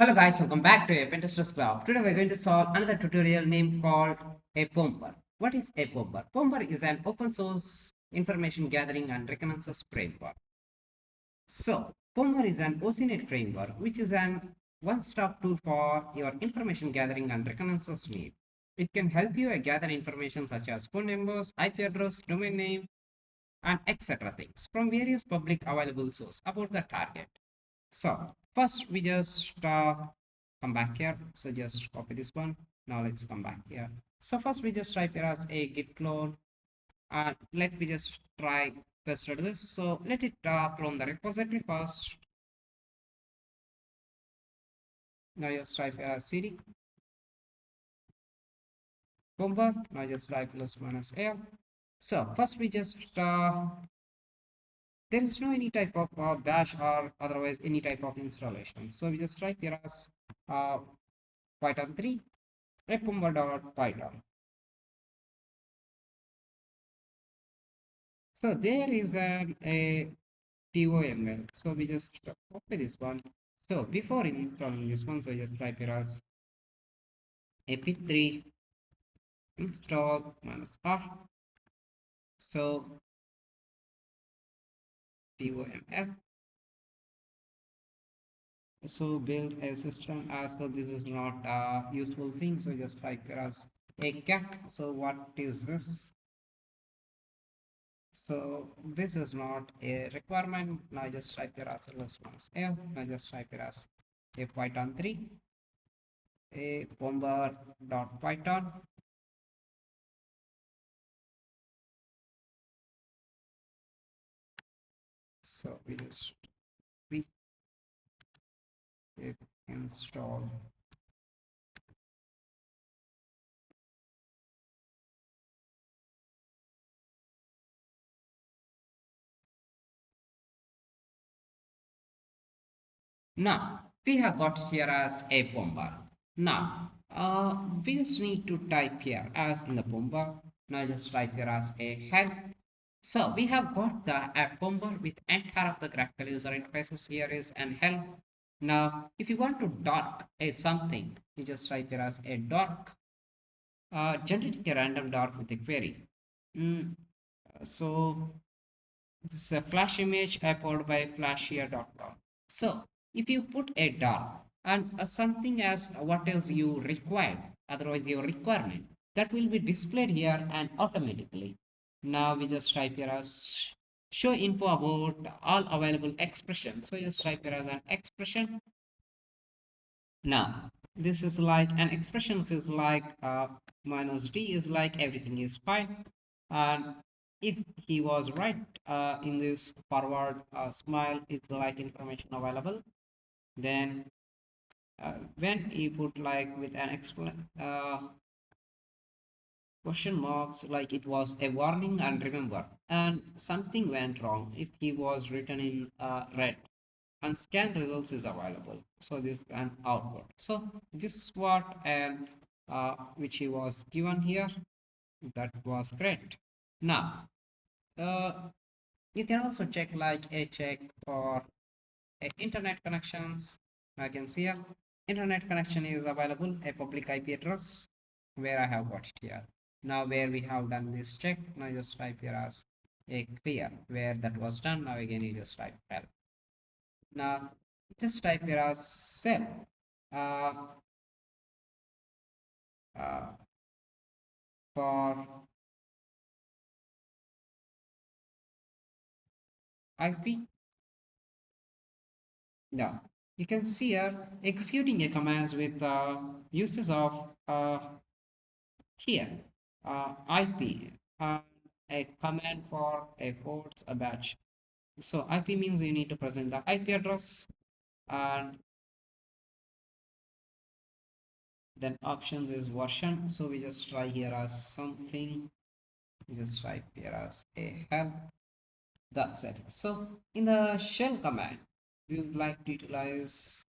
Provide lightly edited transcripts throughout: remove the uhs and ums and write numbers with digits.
Hello guys, welcome back to a Pentesters Club. Today we're going to solve another tutorial named called a POMBER. What is a POMBER? POMBER is an open source information gathering and reconnaissance framework. So POMBER is an OSINT framework which is an one-stop tool for your information gathering and reconnaissance need. It can help you gather information such as phone numbers, IP address, domain name, and etc. things from various public available sources about the target. So first we just come back here. So just copy this one. Now let's come back here. So first we just type here as a git clone and let me just try paste this. So let it clone the repository first. Now just type here as cd bomber. Now just type plus minus l. So first we just there is no any type of bash or otherwise any type of installation. So we just type here as Python 3 repumber.python. So there is a TOML. So we just copy this one. So before installing this one, so just type here as ap3 install -r. So TOML. So build a system as so this is not a useful thing. So just type here as a cat. So what is this? So this is not a requirement. Now just type here as -l. Now just type here as a Python 3 a bomber.python. So we just we install now we have got here as a bomber. Now we just need to type here as in the bomber. Now just type here as a help. So we have got the app bomber with entire of the graphical user interfaces. Here is an help. Now if you want to dark a something, you just type here as a dark, generating a random dark with a query. Mm, so this is a flash image powered by flashier.com. So if you put a dark and something as what else you require, otherwise your requirement, that will be displayed here and automatically. Now we just type here as show info about all available expressions. So just type here as an expression. Now this is like an expression is like -d is like everything is fine, and if he was right in this forward smile is like information available, then when he put like with an question marks like it was a warning and remember and something went wrong if he was written in red and scan results is available. So this an output. So this what and which he was given here, that was great. Now uh, you can also check like a check for internet connections. I can see here internet connection is available a public IP address where I have got it here. Now where we have done this check, now just type here as a clear where that was done. Now again you just type help. Now just type here as cell uh, uh, for IP. Now you can see here executing a commands with uses of here IP and a command for a ports a batch. So IP means you need to present the IP address, and then options is version. So we just try here as something, we just type here as a help. That's it. So in the shell command, we would like to utilize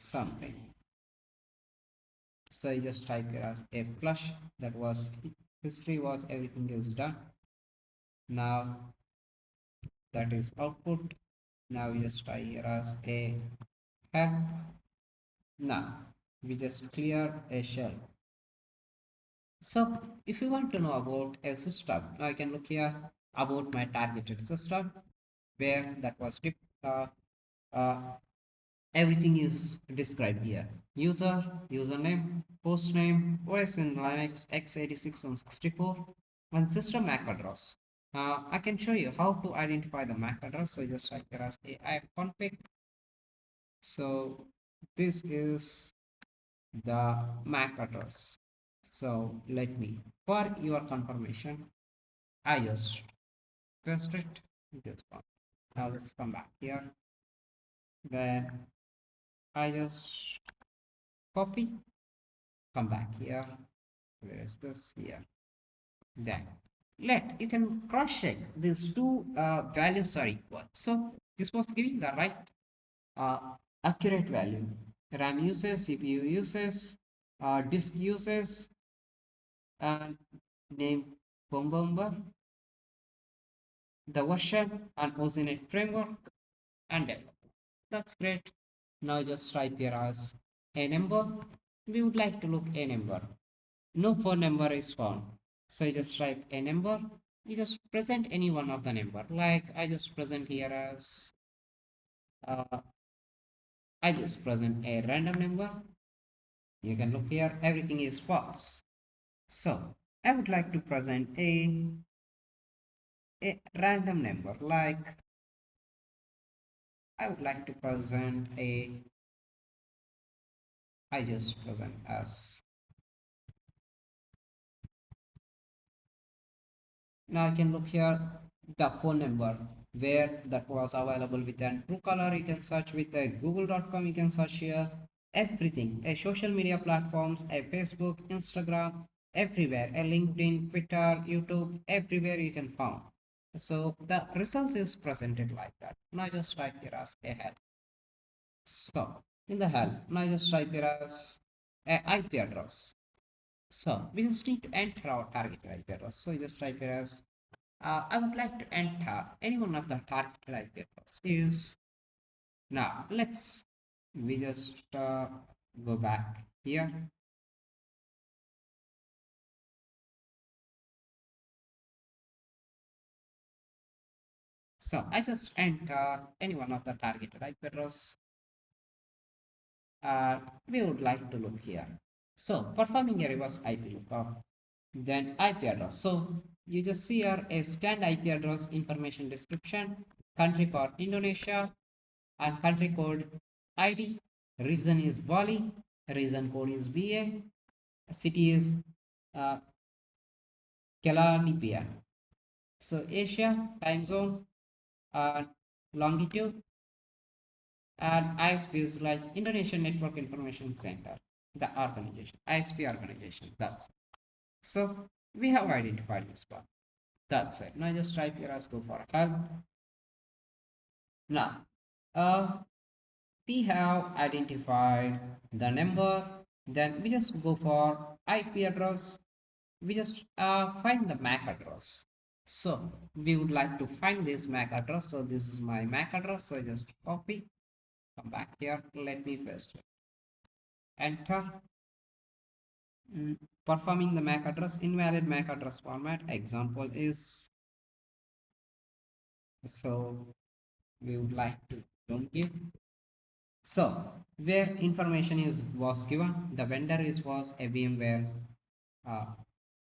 something. So I just type here as a flush. That was history was everything is done. Now that is output. Now we just try here as a help. Now we just clear a shell. So if you want to know about a system, I can look here about my targeted system where that was uh, uh, everything is described here. User, username, hostname, OS in Linux, x86 and 64, and system MAC address. I can show you how to identify the MAC address. So just type here as AI config. So this is the MAC address. So let me, for your confirmation, I just paste it this one. Now let's come back here. Then I just copy, come back here. Where is this? Here. Then let you can cross check these two values are equal. So this was giving the right accurate value. RAM uses, CPU uses, disk uses, and name bomber, the version and OSINT framework and development. That's great. Now just type here as a number. We would like to look a number. No phone number is found. So you just type a number. You just present any one of the number. Like I just present here as uh, I just present a random number. You can look here, everything is false. So I would like to present a random number. Like I would like to present a I just present as now I can look here the phone number where that was available with an Truecaller. You can search with a google.com. You can search here everything, a social media platforms, a Facebook, Instagram, everywhere, a LinkedIn, Twitter, YouTube, everywhere you can find. So the results is presented like that. Now just type here as a help. So in the help, now just type here as a IP address. So we just need to enter our target IP address. So you just type here as I would like to enter any one of the targeted IP addresses. Now let's we just go back here. So I just enter any one of the targeted IP address. We would like to look here. So performing a reverse IP lookup, then IP address. So you just see here a scanned IP address information description, country for Indonesia, and country code ID. Region is Bali, region code is BA, city is uh, Caladipian. So Asia, time zone, and longitude, and ISP is like Indonesian Network Information Center, the organization, ISP organization. That's it. So we have identified this one. That's it. Now just type here as go for help. Now, we have identified the number, then we just go for IP address. We just find the MAC address. So we would like to find this MAC address. So this is my MAC address. So just copy, come back here. Let me paste it. Enter. Performing the MAC address, invalid MAC address format. Example is so we would like to don't give. So where information is was given, the vendor is was a VMware uh,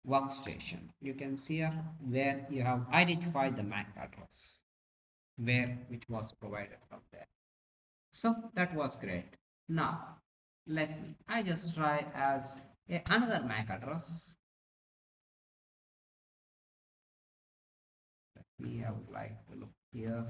workstation. You can see here where you have identified the MAC address where it was provided from there. So that was great. Now let me I just try as another MAC address. Let me I would like to look here.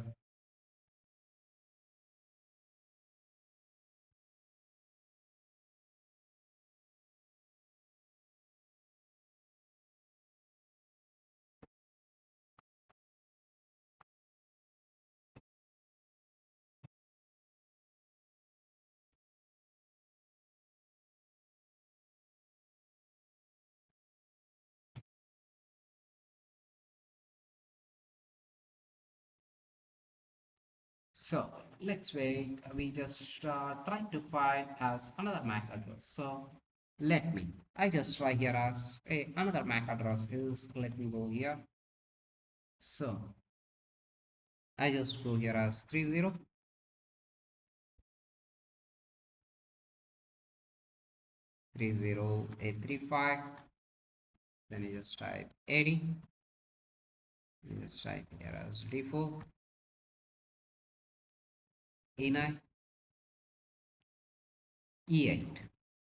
So let's wait. We just try to find as another MAC address. So I just try here as another MAC address is, let me go here. So I just go here as 30 835. Then you just type 80. You just type here as D4 E9 E8.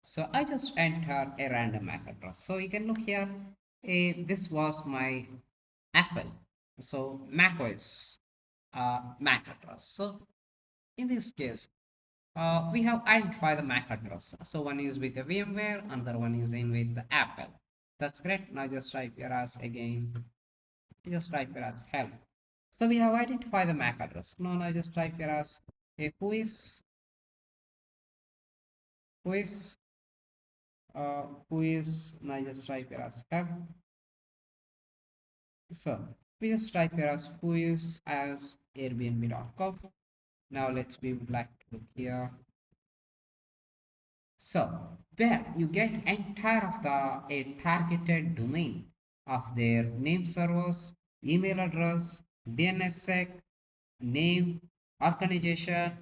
So I just enter a random MAC address. So you can look here. This was my Apple. So macOS MAC address. So in this case, we have identified the MAC address. So one is with the VMware, another one is in with the Apple. That's great. Now just type here as again. Just type here as help. So we have identified the MAC address. Now just type here as who is who is now just type here as help. So we just type here as who is as airbnb.com. Now we would like to look here. So where you get entire of the a targeted domain of their name servers, email address, DNSSEC, name, organization,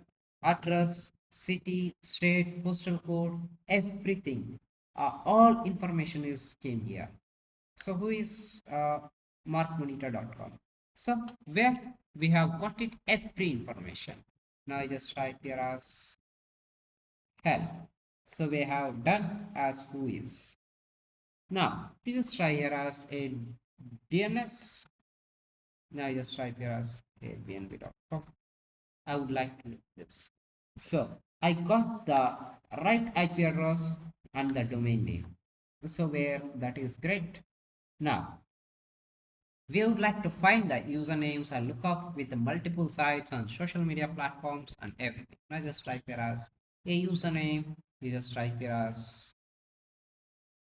address, city, state, postal code, everything. All information is came here. So who is markmonitor.com? So where we have got it every information. Now I just type here as help. So we have done as who is. Now we just try here as a DNS. Now I just type here as airbnb.com. I would like to do this. So I got the right IP address and the domain name. So where that is great. Now we would like to find the usernames and look up with the multiple sites on social media platforms and everything. I just type here as a username. You just type here as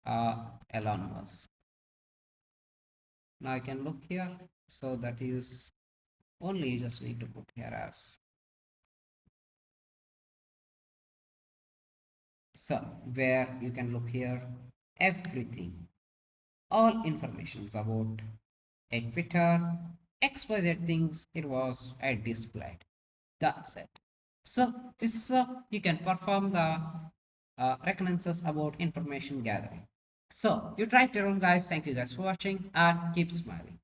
Elon Musk. Now I can look here. So that is only you just need to put here as. So where you can look here everything, all informations about a Twitter, XYZ things it was displayed. That's it. So this you can perform the reconnaissance about information gathering. So you try it your own guys. Thank you guys for watching and keep smiling.